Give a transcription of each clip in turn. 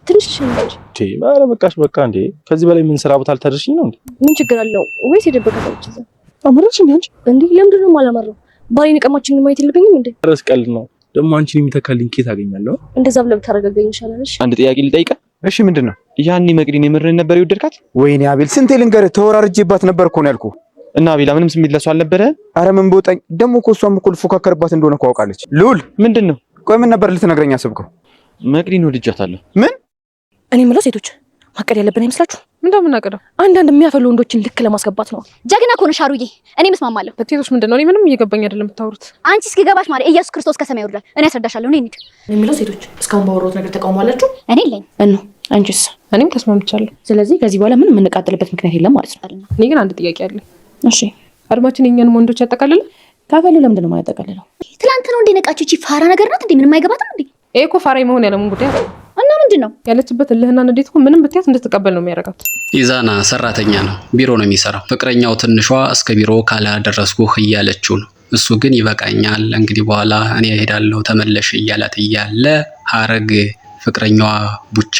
ትንሽ ልሸኝሽ። ኧረ በቃሽ በቃ እንዴ ከዚህ በላይ ምን ስራ ቦታ ልታደርሽኝ ነው እንዴ? ምን ችግር አለው ወይስ የደበቀታች እዛ አመረሽ እንዴ አንቺ? እንዴ ለምንድን ነው የማላመራው? ባይን ቀማችን ማየት የለብኝም እንዴ? ኧረ ቀልድ ነው ደግሞ አንቺን የሚተካልኝ ኬት አገኛለሁ? እንደዛ ብለህ ብታረጋጋኝ ይሻላል። እሺ አንድ ጥያቄ ልጠይቅህ? እሺ ምንድነው? ያኔ መቅዲን የምርን ነበር የወደድካት? ወይኔ አቤል ስንቴ ልንገርህ ተወራርጄባት ነበር እኮ ነው ያልኩህ። እና አቤላ ምንም ስሜት ለሷ አልነበረ? አረ ምን ቦጣኝ ደግሞ እኮ እሷም እኮ ልፎካከርባት እንደሆነ እኮ አውቃለች። ልዑል ምንድነው? ቆይ ምን ነበር ልትነግረኝ አስብከው? መቅዲን ወድጃታለሁ። ምን? እኔ የምለው ሴቶች ማቀድ ያለብን አይመስላችሁ? ምንድነው የምናቀደው? አንዳንድ የሚያፈሉ ወንዶችን ልክ ለማስገባት ነው። ጀግና እኮ ነሽ አሩዬ፣ እኔ መስማማለሁ። ሴቶች ምንድነው? እኔ ምንም እየገባኝ አይደለም የምታወሩት። አንቺ እስኪገባሽ ማለት ኢየሱስ ክርስቶስ ከሰማይ ይወርዳል። እኔ አስረዳሻለሁ። እኔ እንሂድ። እኔ የምለው ሴቶች እስካሁን ባወራሁት ነገር ተቃውሟላችሁ? እኔ የለኝም። እኑ አንቺስ? እኔም ተስማምቻለሁ። ስለዚህ ከዚህ በኋላ ምንም የምንቃጠልበት ምክንያት የለም ማለት ነው። እኔ ግን አንድ ጥያቄ አለኝ። እሺ አድማችን የኛን ወንዶች ያጠቃልላል? ካፈሉ ለምንድን ነው የማያጠቃልለው? ትላንት ነው እንደ ነቃችሁ። እቺ ፋራ ነገር ናት እንዴ? ምንም አይገባትም እንዴ? ይሄ እኮ ፋራ መሆን ያለምን ጉዳይ አይደለም። እና ምንድነው ያለችበት እልህና ንዴት እኮ ምንም ብትያት እንድትቀበል ነው የሚያደርጋት። ኢዛና ሰራተኛ ነው፣ ቢሮ ነው የሚሰራው። ፍቅረኛው ትንሿ እስከ ቢሮ ካላደረስኩህ እያለችው ነው። እሱ ግን ይበቃኛል፣ እንግዲህ በኋላ እኔ እሄዳለሁ ተመለሽ እያላት እያለ ሀረግ ፍቅረኛዋ ቡቻ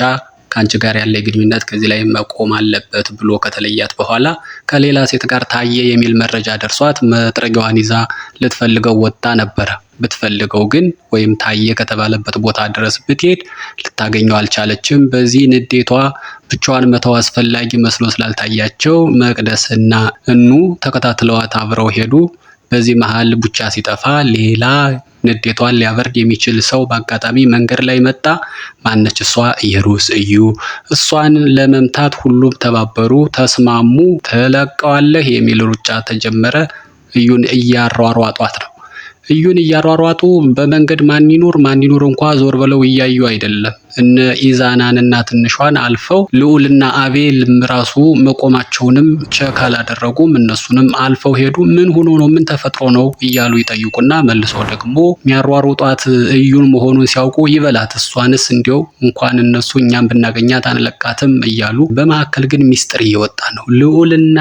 ከአንቺ ጋር ያለ ግንኙነት ከዚህ ላይ መቆም አለበት ብሎ ከተለያት በኋላ ከሌላ ሴት ጋር ታየ የሚል መረጃ ደርሷት መጥረጊያዋን ይዛ ልትፈልገው ወጣ ነበረ። ብትፈልገው ግን ወይም ታየ ከተባለበት ቦታ ድረስ ብትሄድ ልታገኘው አልቻለችም። በዚህ ንዴቷ ብቻዋን መተው አስፈላጊ መስሎ ስላልታያቸው መቅደስና እኑ ተከታትለዋት አብረው ሄዱ። በዚህ መሃል ቡቻ ሲጠፋ ሌላ ንዴቷን ሊያበርድ የሚችል ሰው በአጋጣሚ መንገድ ላይ መጣ። ማነች እሷ? ኢየሩስ እዩ። እሷን ለመምታት ሁሉም ተባበሩ፣ ተስማሙ። ትለቀዋለህ የሚል ሩጫ ተጀመረ። እዩን እያሯሯጧት ነው። እዩን እያሯሯጡ በመንገድ ማን ይኑር እንኳ ዞር ብለው እያዩ አይደለም። እነ ኢዛናንና ትንሿን አልፈው ልዑልና አቤል ራሱ መቆማቸውንም ቸክ አላደረጉም። እነሱንም አልፈው ሄዱ። ምን ሆኖ ነው? ምን ተፈጥሮ ነው እያሉ ይጠይቁና መልሰው ደግሞ የሚያሯሩጧት እዩን መሆኑን ሲያውቁ ይበላት እሷንስ እንዲያው እንኳን እነሱ እኛም ብናገኛት አንለቃትም እያሉ በመካከል ግን ሚስጥር እየወጣ ነው። ልዑልና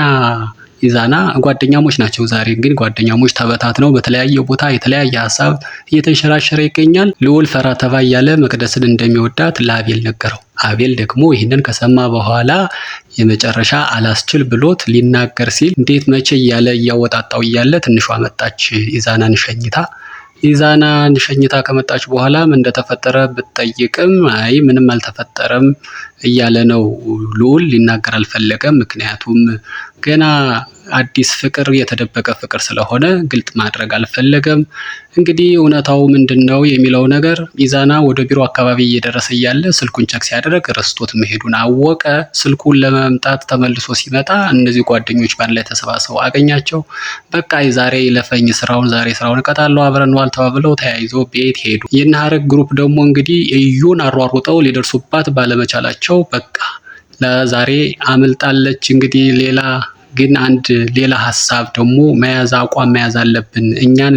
ኢዛና ጓደኛሞች ናቸው። ዛሬ ግን ጓደኛሞች ተበታትነው በተለያየ ቦታ የተለያየ ሀሳብ እየተንሸራሸረ ይገኛል። ልዑል ፈራ ተባ እያለ መቅደስን እንደሚወዳት ለአቤል ነገረው። አቤል ደግሞ ይህንን ከሰማ በኋላ የመጨረሻ አላስችል ብሎት ሊናገር ሲል እንዴት መቼ እያለ እያወጣጣው እያለ ትንሿ መጣች። ኢዛናን ሸኝታ ከመጣች በኋላ ምን እንደተፈጠረ ብትጠይቅም አይ ምንም አልተፈጠረም እያለ ነው። ልዑል ሊናገር አልፈለገም። ምክንያቱም ገና አዲስ ፍቅር የተደበቀ ፍቅር ስለሆነ ግልጥ ማድረግ አልፈለገም። እንግዲህ እውነታው ምንድነው የሚለው ነገር ኢዛና ወደ ቢሮ አካባቢ እየደረሰ እያለ ስልኩን ቸክ ሲያደርግ ረስቶት መሄዱን አወቀ። ስልኩን ለመምጣት ተመልሶ ሲመጣ እነዚህ ጓደኞች ባንድ ላይ ተሰባስበው አገኛቸው። በቃ ዛሬ ለፈኝ ዛሬ ስራውን እቀጣለሁ አብረን ዋል ተባብለው ተያይዞ ቤት ሄዱ። የነሐረግ ግሩፕ ደግሞ እንግዲህ እዩን አሯሩጠው ሊደርሱባት ባለመቻላቸው በቃ ለዛሬ አምልጣለች። እንግዲህ ሌላ ሀሳብ ደግሞ አቋም መያዝ አለብን። እኛን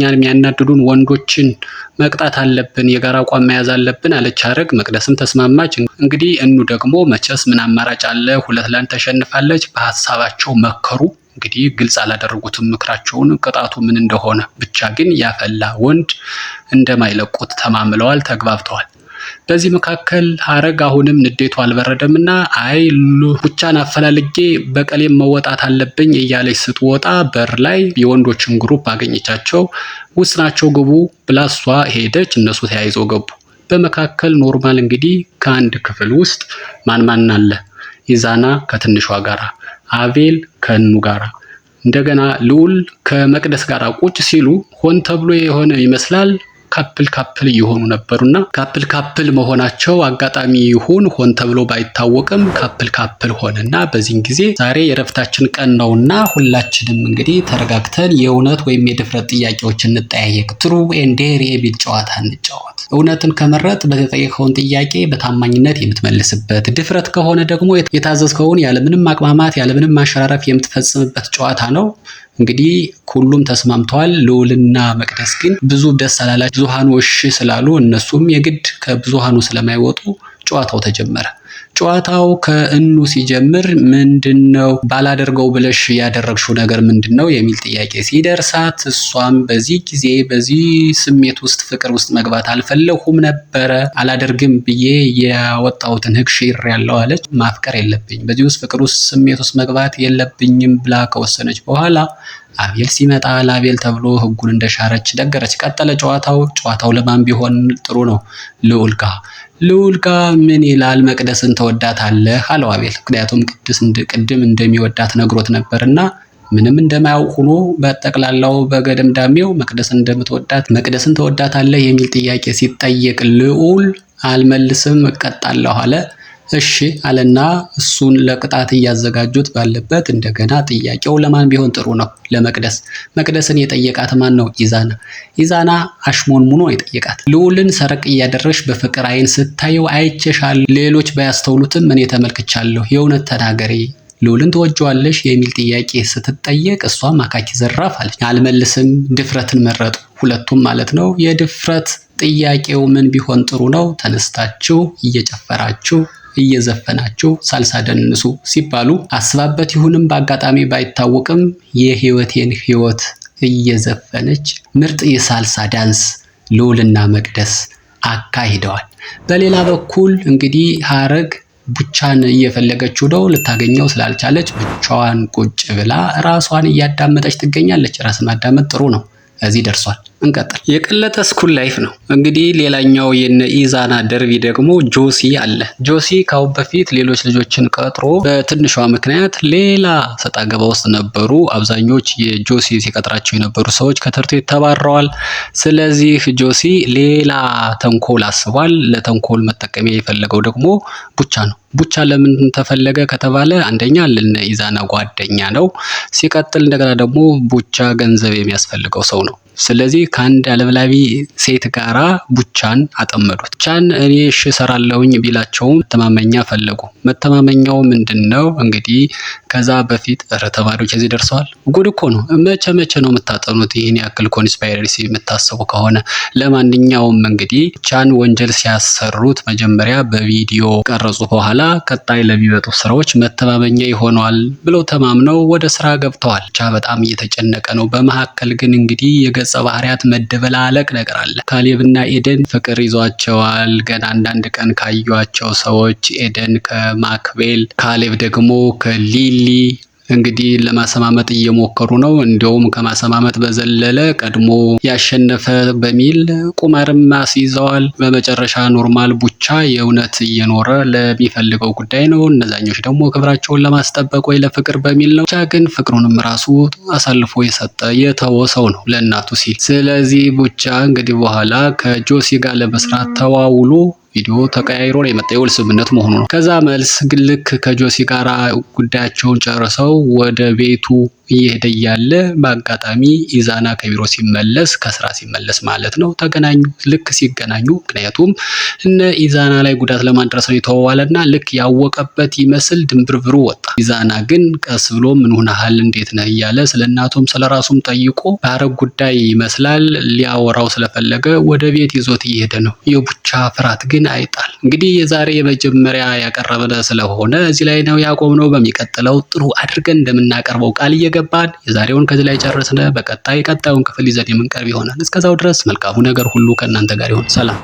የሚያናድዱን ወንዶችን መቅጣት አለብን። የጋራ አቋም መያዝ አለብን አለች ሀረግ። መቅደስም ተስማማች። እንግዲህ እኑ ደግሞ መቼስ ምን አማራጭ አለ? 2-1 ተሸንፋለች። በሀሳባቸው መከሩ። እንግዲህ ግልጽ አላደረጉትም ምክራቸውን፣ ቅጣቱ ምን እንደሆነ ብቻ ግን ያፈላ ወንድ እንደማይለቁት ተማምለዋል፣ ተግባብተዋል። በዚህ መካከል ሀረግ አሁንም ንዴቱ አልበረደምና አይ ቡቻን አፈላልጌ በቀሌም መወጣት አለብኝ እያለች ስትወጣ በር ላይ የወንዶችን ግሩፕ አገኘቻቸው። ውስጥ ናቸው ግቡ ብላ እሷ ሄደች። እነሱ ተያይዘው ገቡ። በመካከል ኖርማል እንግዲህ ከአንድ ክፍል ውስጥ ማን አለ? ኢዛና ከትንሿ ጋራ፣ አቤል ከእኑ ጋራ፣ እንደገና ልዑል ከመቅደስ ጋር ቁጭ ሲሉ ሆን ተብሎ የሆነ ይመስላል ካፕል እየሆኑ ነበሩና ካፕል መሆናቸው አጋጣሚ ይሁን ሆን ተብሎ ባይታወቅም ካፕል ሆነና በዚህን ጊዜ ዛሬ የረፍታችን ቀን ነውና ሁላችንም እንግዲህ ተረጋግተን የእውነት ወይም የድፍረት ጥያቄዎች እንጠያየቅ። ትሩ ኤንድ ዴር የሚል ጨዋታ እንጫወት። እውነትን ከመረጥ በተጠየቀውን ጥያቄ በታማኝነት የምትመልስበት፣ ድፍረት ከሆነ ደግሞ የታዘዝከውን ያለምንም ማቅማማት ያለምንም ማሸራረፍ የምትፈጽምበት ጨዋታ ነው። እንግዲህ ሁሉም ተስማምተዋል። ልዑልና መቅደስ ግን ብዙ ደስ አላላቸው። ብዙሃኑ እሺ ስላሉ እነሱም የግድ ከብዙሃኑ ስለማይወጡ ጨዋታው ተጀመረ። ጨዋታው ከእኑ ሲጀምር ምንድነው ባላደርገው ብለሽ ያደረግሽው ነገር ምንድነው የሚል ጥያቄ ሲደርሳት እሷም በዚህ ጊዜ በዚህ ስሜት ውስጥ ፍቅር ውስጥ መግባት አልፈለኩም ነበረ አላደርግም ብዬ ያወጣሁትን ህግ ሽሬያለሁ አለች። ማፍቀር የለብኝም በዚህ ውስጥ ፍቅር ውስጥ ስሜት ውስጥ መግባት የለብኝም ብላ ከወሰነች በኋላ አቤል ሲመጣ ለአቤል ተብሎ ህጉን እንደሻረች ነገረች። ቀጠለ ጨዋታው ለማን ቢሆን ጥሩ ነው? ልዑል ጋ ምን ይላል? መቅደስን ተወዳታለህ አለው አቤል። ምክንያቱም ቅድም እንደሚወዳት ነግሮት ነበርና ምንም እንደማያውቅ ሆኖ በጠቅላላው በገደምዳሜው መቅደስን ተወዳታለህ የሚል ጥያቄ ሲጠየቅ ልዑል አልመልስም እቀጣለሁ አለ። እሺ አለና እሱን ለቅጣት እያዘጋጁት ባለበት እንደገና ጥያቄው ለማን ቢሆን ጥሩ ነው? ለመቅደስ። መቅደስን የጠየቃት ማን ነው? ኢዛና አሽሞንሙኖ የጠየቃት። ልዑልን ሰረቅ እያደረሽ በፍቅር አይን ስታየው አይቼሻል፣ ሌሎች ባያስተውሉትም እኔ ተመልክቻለሁ፣ የእውነት ተናገሪ ልዑልን ትወጂዋለሽ የሚል ጥያቄ ስትጠየቅ እሷም አካኪ ዘራፍ አለች። አልመልስም። ድፍረትን መረጡ ሁለቱም ማለት ነው። የድፍረት ጥያቄው ምን ቢሆን ጥሩ ነው? ተነስታችሁ እየጨፈራችሁ እየዘፈናችሁ ሳልሳ ደንሱ ሲባሉ አስባበት ይሁንም በአጋጣሚ ባይታወቅም የህይወቴን ህይወት እየዘፈነች ምርጥ የሳልሳ ዳንስ ልዑልና መቅደስ አካሂደዋል። በሌላ በኩል እንግዲህ ሀረግ ቡቻን እየፈለገችው ነው። ልታገኘው ስላልቻለች ብቻዋን ቁጭ ብላ ራሷን እያዳመጠች ትገኛለች። ራስን ማዳመጥ ጥሩ ነው። እዚህ ደርሷል። እንቀጥል። የቀለጠ ስኩል ላይፍ ነው እንግዲህ። ሌላኛው የነ ኢዛና ደርቢ ደግሞ ጆሲ አለ። ጆሲ ካሁን በፊት ሌሎች ልጆችን ቀጥሮ በትንሿ ምክንያት ሌላ ሰጣ ገባ ውስጥ ነበሩ። አብዛኞች የጆሲ ሲቀጥራቸው የነበሩ ሰዎች ከትምህርት ቤት ተባረዋል። ስለዚህ ጆሲ ሌላ ተንኮል አስቧል። ለተንኮል መጠቀሚያ የፈለገው ደግሞ ቡቻ ነው። ቡቻ ለምን ተፈለገ ከተባለ አንደኛ ለነ ኢዛና ጓደኛ ነው። ሲቀጥል እንደገና ደግሞ ቡቻ ገንዘብ የሚያስፈልገው ሰው ነው። ስለዚህ ከአንድ አለብላቢ ሴት ጋራ ቡቻን አጠመዱት። ቡቻን እኔ እሺ እሰራለሁኝ ቢላቸውም መተማመኛ ፈለጉ። መተማመኛው ምንድነው? እንግዲህ ከዛ በፊት ተማሪዎች እዚህ ደርሰዋል። ጉድ እኮ ነው። መቼ ነው የምታጠኑት? ይህን ያክል ኮንስፓይረሲ የምታስቡ ከሆነ ለማንኛውም እንግዲህ ቡቻን ወንጀል ሲያሰሩት መጀመሪያ በቪዲዮ ቀረጹ። በኋላ ቀጣይ ለሚመጡ ስራዎች መተማመኛ ይሆነዋል ብለው ተማምነው ወደ ስራ ገብተዋል። ቡቻ በጣም እየተጨነቀ ነው። በመካከል ግን እንግዲህ የገጸ ባህሪያት መደበላለቅ ነገር አለ። ካሌብና ኤደን ፍቅር ይዟቸዋል። ገና አንዳንድ ቀን ካዩዋቸው ሰዎች ኤደን ከማክቤል፣ ካሌብ ደግሞ ከሊሊ እንግዲህ ለማሰማመጥ እየሞከሩ ነው። እንዲያውም ከማሰማመጥ በዘለለ ቀድሞ ያሸነፈ በሚል ቁማርም አስይዘዋል። በመጨረሻ ኖርማል ቡቻ የእውነት እየኖረ ለሚፈልገው ጉዳይ ነው። እነዛኞች ደግሞ ክብራቸውን ለማስጠበቅ ወይ ለፍቅር በሚል ነው። ቡቻ ግን ፍቅሩንም ራሱ አሳልፎ የሰጠ የተወ ሰው ነው ለእናቱ ሲል። ስለዚህ ቡቻ እንግዲህ በኋላ ከጆሲ ጋር ለመስራት ተዋውሎ ቪዲዮ ተቀያይሮ ነው የመጣ የውል ስምምነት መሆኑ ነው። ከዛ መልስ ግን ልክ ከጆሲ ጋራ ጉዳያቸውን ጨርሰው ወደ ቤቱ እየሄደ እያለ በአጋጣሚ ኢዛና ከቢሮ ሲመለስ ከስራ ሲመለስ ማለት ነው ተገናኙ። ልክ ሲገናኙ ምክንያቱም እነ ኢዛና ላይ ጉዳት ለማድረስ ነው የተዋዋለና ልክ ያወቀበት ይመስል ድንብርብሩ ወጣ። ኢዛና ግን ቀስ ብሎ ምን ሆነሃል እንዴት ነህ እያለ ስለናቱም ስለራሱም ጠይቆ በሀረግ ጉዳይ ይመስላል ሊያወራው ስለፈለገ ወደ ቤት ይዞት እየሄደ ነው። የቡቻ ፍርሃት ግን አይጣል። እንግዲህ የዛሬ የመጀመሪያ ያቀረበነ ስለሆነ እዚህ ላይ ነው ያቆምነው። በሚቀጥለው ጥሩ አድርገን እንደምናቀርበው ቃል እየገባን የዛሬውን ከዚህ ላይ ጨረስን። በቀጣዩን ክፍል ይዘን የምንቀርብ ይሆናል። እስከዛው ድረስ መልካሙ ነገር ሁሉ ከእናንተ ጋር ይሁን። ሰላም።